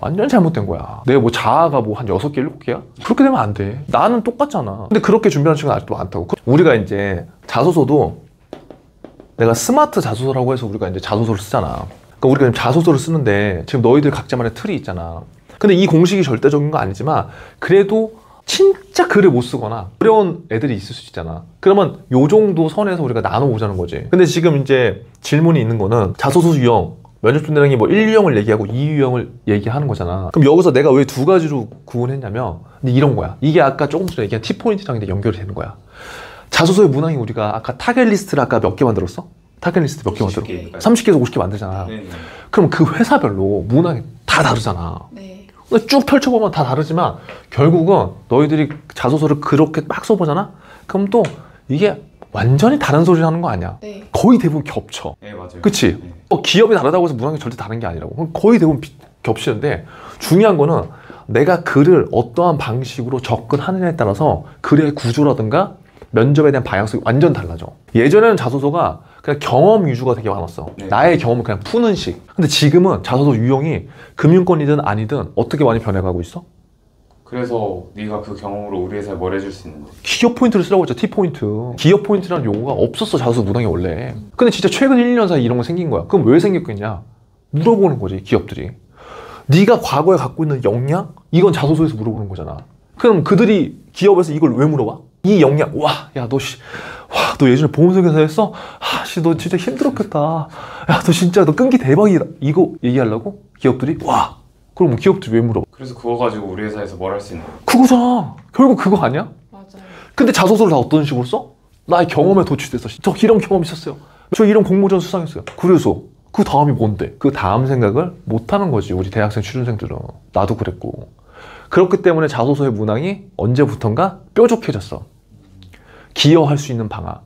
완전 잘못된 거야. 내가 뭐 자아가 뭐 한 6개, 7개야? 그렇게 되면 안 돼. 나는 똑같잖아. 근데 그렇게 준비하는 친구는 아직도 많다고. 우리가 이제 자소서도 내가 스마트 자소서라고 해서 우리가 이제 자소서를 쓰잖아. 그러니까 우리가 지금 자소서를 쓰는데 지금 너희들 각자만의 틀이 있잖아. 근데 이 공식이 절대적인 건 아니지만 그래도 진짜 글을 못 쓰거나 어려운 애들이 있을 수 있잖아. 그러면 요 정도 선에서 우리가 나눠보자는 거지. 근데 지금 이제 질문이 있는 거는 자소서 유형, 면접 준비라는 게 뭐 1유형을 얘기하고 2유형을 얘기하는 거잖아. 그럼 여기서 내가 왜 두 가지로 구분했냐면 근데 이런 거야. 이게 아까 조금 전에 얘기한 T포인트랑 연결이 되는 거야. 자소서의 문항이 우리가 아까 타겟 리스트를 아까 몇 개 만들었어? 타겟 리스트 몇 개 만들어? 30개에서 50개 만들잖아. 네네. 그럼 그 회사별로 문항이 다 다르잖아. 네. 쭉 펼쳐보면 다 다르지만 결국은 너희들이 자소서를 그렇게 막 써보잖아? 그럼 또 이게 완전히 다른 소리를 하는 거 아니야. 네. 거의 대부분 겹쳐. 네, 맞아요. 그치? 네. 기업이 다르다고 해서 문항이 절대 다른 게 아니라고. 거의 대부분 겹치는데 중요한 거는 내가 글을 어떠한 방식으로 접근하느냐에 따라서 글의 구조라든가 면접에 대한 방향성이 완전 달라져. 예전에는 자소서가 그냥 경험 위주가 되게 많았어. 네. 나의 경험을 그냥 푸는 식. 근데 지금은 자소서 유형이 금융권이든 아니든 어떻게 많이 변해가고 있어? 그래서 네가 그 경험으로 우리 회사에 뭘 해줄 수 있는데? 기업 포인트를 쓰라고 했죠. T포인트. 기업 포인트라는 용어가 없었어. 자소서 문항에 원래. 근데 진짜 최근 1, 2년 사이에 이런 거 생긴 거야. 그럼 왜 생겼겠냐? 물어보는 거지, 기업들이. 네가 과거에 갖고 있는 역량? 이건 자소서에서 물어보는 거잖아. 그럼 그들이 기업에서 이걸 왜 물어봐? 이 역량, 와, 야, 너 너 예전에 보험회사 했어? 너 진짜 힘들었겠다. 야, 너 진짜 너 끈기 대박이다. 이거 얘기하려고? 기업들이? 와, 그럼 기업들이 왜 물어봐? 그래서 그거 가지고 우리 회사에서 뭘 할 수 있는 거야? 그거잖아. 결국 그거 아니야? 맞아요. 근데 자소서를 다 어떤 식으로 써? 나의 경험에 도취돼서 저 이런 경험 있었어요. 저 이런 공모전 수상했어요. 그래서 그 다음이 뭔데? 그 다음 생각을 못하는 거지. 우리 대학생 취준생들은. 나도 그랬고. 그렇기 때문에 자소서의 문항이 언제부턴가 뾰족해졌어. 기여할 수 있는 방안.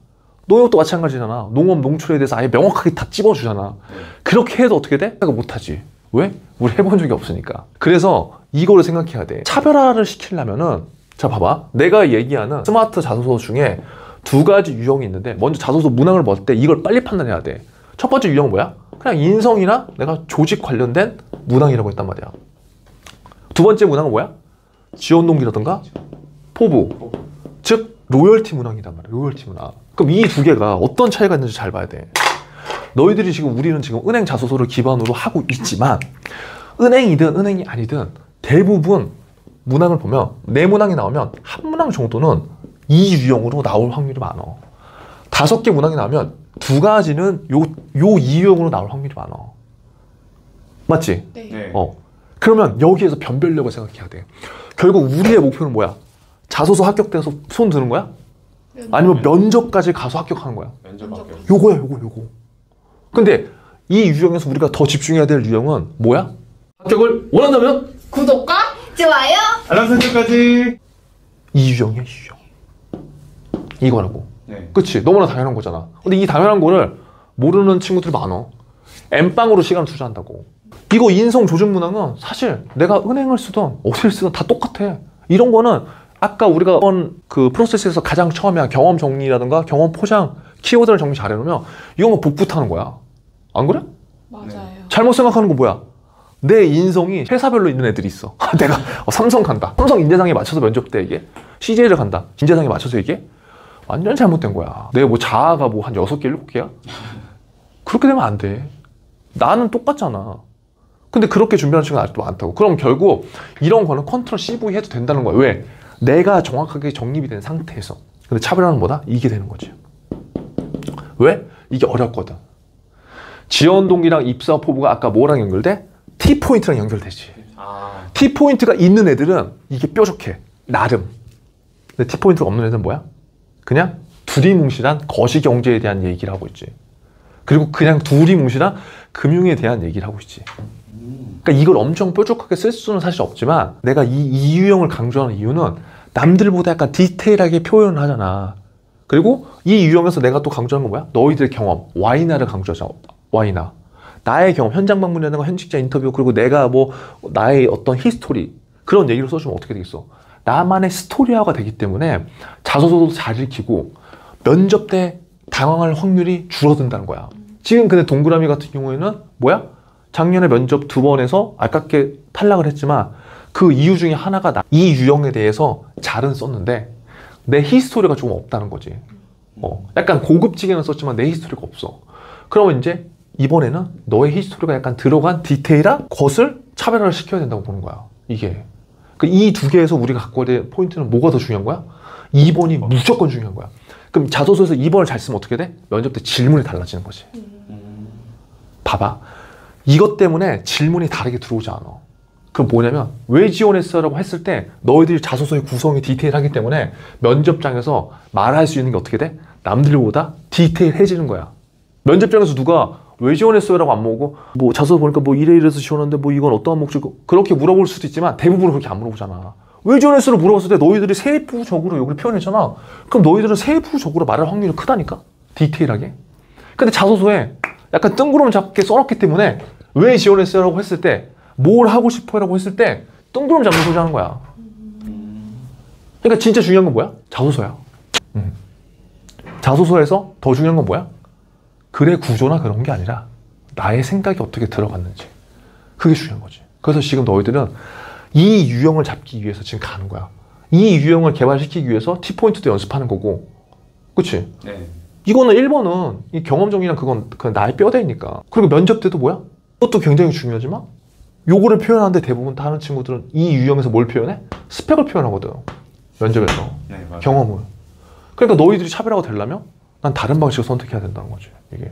농협도 마찬가지잖아. 농업, 농출에 대해서 아예 명확하게 다 찝어주잖아. 그렇게 해도 어떻게 돼? 내가 못하지. 왜? 우리 해본 적이 없으니까. 그래서 이거를 생각해야 돼. 차별화를 시키려면은 자 봐봐. 내가 얘기하는 스마트 자소서 중에 두 가지 유형이 있는데 먼저 자소서 문항을 볼 때 이걸 빨리 판단해야 돼. 첫 번째 유형은 뭐야? 그냥 인성이나 내가 조직 관련된 문항이라고 했단 말이야. 두 번째 문항은 뭐야? 지원 동기라든가 포부. 즉 로열티 문항이란 말이야. 로열티 문항. 그럼 이 두 개가 어떤 차이가 있는지 잘 봐야 돼. 너희들이 지금 우리는 지금 은행 자소서를 기반으로 하고 있지만 은행이든 은행이 아니든 대부분 문항을 보면 네 문항이 나오면 한 문항 정도는 이 유형으로 나올 확률이 많아. 5개 문항이 나오면 두 가지는 요 이 유형으로 나올 확률이 많아. 맞지? 네. 그러면 여기에서 변별력을 생각해야 돼. 결국 우리의 목표는 뭐야? 자소서 합격돼서 손 드는 거야? 아니면 면접까지 가서 합격하는 거야? 면접 합격. 요거야, 요거. 근데 이 유형에서 우리가 더 집중해야 될 유형은 뭐야? 합격을 원한다면 구독과 좋아요. 알람 설정까지. 이 유형이야, 이 유형. 이거라고. 네. 그치? 너무나 당연한 거잖아. 근데 이 당연한 거를 모르는 친구들이 많아. 엠빵으로 시간을 투자한다고. 이거 인성 조준 문항은 사실 내가 은행을 쓰든 어디를 쓰든 다 똑같아. 이런 거는 아까 우리가 그 프로세스에서 가장 처음에 한 경험 정리라든가 경험 포장, 키워드를 정리 잘 해놓으면 이건 뭐 복붙 하는 거야. 안 그래? 맞아요. 잘못 생각하는 거 뭐야? 내 인성이 회사별로 있는 애들이 있어. 내가 삼성 간다. 삼성 인재상에 맞춰서 면접 때 이게 CJ를 간다. 인재상에 맞춰서 이게 완전 잘못된 거야. 내가 뭐 자아가 뭐 한 6개, 7개야? 그렇게 되면 안 돼. 나는 똑같잖아. 근데 그렇게 준비하는 친구가 아직도 많다고. 그럼 결국 이런 거는 컨트롤 CV 해도 된다는 거야. 왜? 내가 정확하게 정립이 된 상태에서. 근데 차별화는 뭐다? 이게 되는 거지. 왜? 이게 어렵거든. 지원 동기랑 입사 포부가 아까 뭐랑 연결돼? T포인트랑 연결되지. T포인트가 있는 애들은 이게 뾰족해. 나름. 근데 T포인트가 없는 애들은 뭐야? 그냥 두리뭉실한 거시경제에 대한 얘기를 하고 있지. 그리고 그냥 두리뭉실한 금융에 대한 얘기를 하고 있지. 그러니까 이걸 엄청 뾰족하게 쓸 수는 사실 없지만 내가 이 유형을 강조하는 이유는 남들보다 약간 디테일하게 표현을 하잖아. 그리고 이 유형에서 내가 또 강조하는 건 뭐야? 너희들의 경험, 와이나를 강조하잖아. 와이나. 나의 경험, 현장 방문이라든가 현직자 인터뷰, 그리고 내가 뭐 나의 어떤 히스토리, 그런 얘기를 써주면 어떻게 되겠어? 나만의 스토리화가 되기 때문에 자소서도 잘 읽히고 면접 때 당황할 확률이 줄어든다는 거야. 지금 근데 동그라미 같은 경우에는 뭐야? 작년에 면접 2번에서 아깝게 탈락을 했지만 그 이유 중에 하나가 이 유형에 대해서 잘은 썼는데 내 히스토리가 조금 없다는 거지. 약간 고급지게는 썼지만 내 히스토리가 없어. 그러면 이제 이번에는 너의 히스토리가 약간 들어간 디테일한 것을 차별화를 시켜야 된다고 보는 거야. 이게. 이 두 개에서 우리가 갖고 와야 될 포인트는 뭐가 더 중요한 거야? 2번이 무조건 중요한 거야. 그럼 자소서에서 2번을 잘 쓰면 어떻게 돼? 면접 때 질문이 달라지는 거지. 봐봐. 이것 때문에 질문이 다르게 들어오지 않아. 그럼 뭐냐면 왜 지원했어? 라고 했을 때 너희들이 자소서의 구성이 디테일하기 때문에 면접장에서 말할 수 있는 게 어떻게 돼? 남들보다 디테일해지는 거야. 면접장에서 누가 왜 지원했어요? 라고 안 물어보고 뭐 자소서 보니까 뭐 이래서 지원했는데 뭐 이건 어떠한 목적이고 그렇게 물어볼 수도 있지만 대부분은 그렇게 안 물어보잖아. 왜 지원했어를 물어봤을 때 너희들이 세부적으로 여기를 표현했잖아. 그럼 너희들은 세부적으로 말할 확률이 크다니까? 디테일하게. 근데 자소서에 약간 뜬구름 잡게 써놨기 때문에 왜 지원했어요? 라고 했을 때 뭘 하고 싶어요? 라고 했을 때 뜬구름 잡는 소리 하는 거야. 그러니까 진짜 중요한 건 뭐야? 자소서야. 자소서에서 더 중요한 건 뭐야? 글의 구조나 그런 게 아니라 나의 생각이 어떻게 들어갔는지. 그게 중요한 거지. 그래서 지금 너희들은 이 유형을 잡기 위해서 지금 가는 거야. 이 유형을 개발시키기 위해서 T포인트도 연습하는 거고. 그치? 네. 이거는 1번은 이 경험정리랑 그건 나의 뼈대니까. 그리고 면접 때도 뭐야? 그것도 굉장히 중요하지만 요거를 표현하는데 대부분 다 하는 친구들은 이 유형에서 뭘 표현해? 스펙을 표현하거든. 면접에서. 네, 맞아요. 경험을. 그러니까 너희들이 차별화가 되려면 난 다른 방식을 선택해야 된다는 거지. 이게.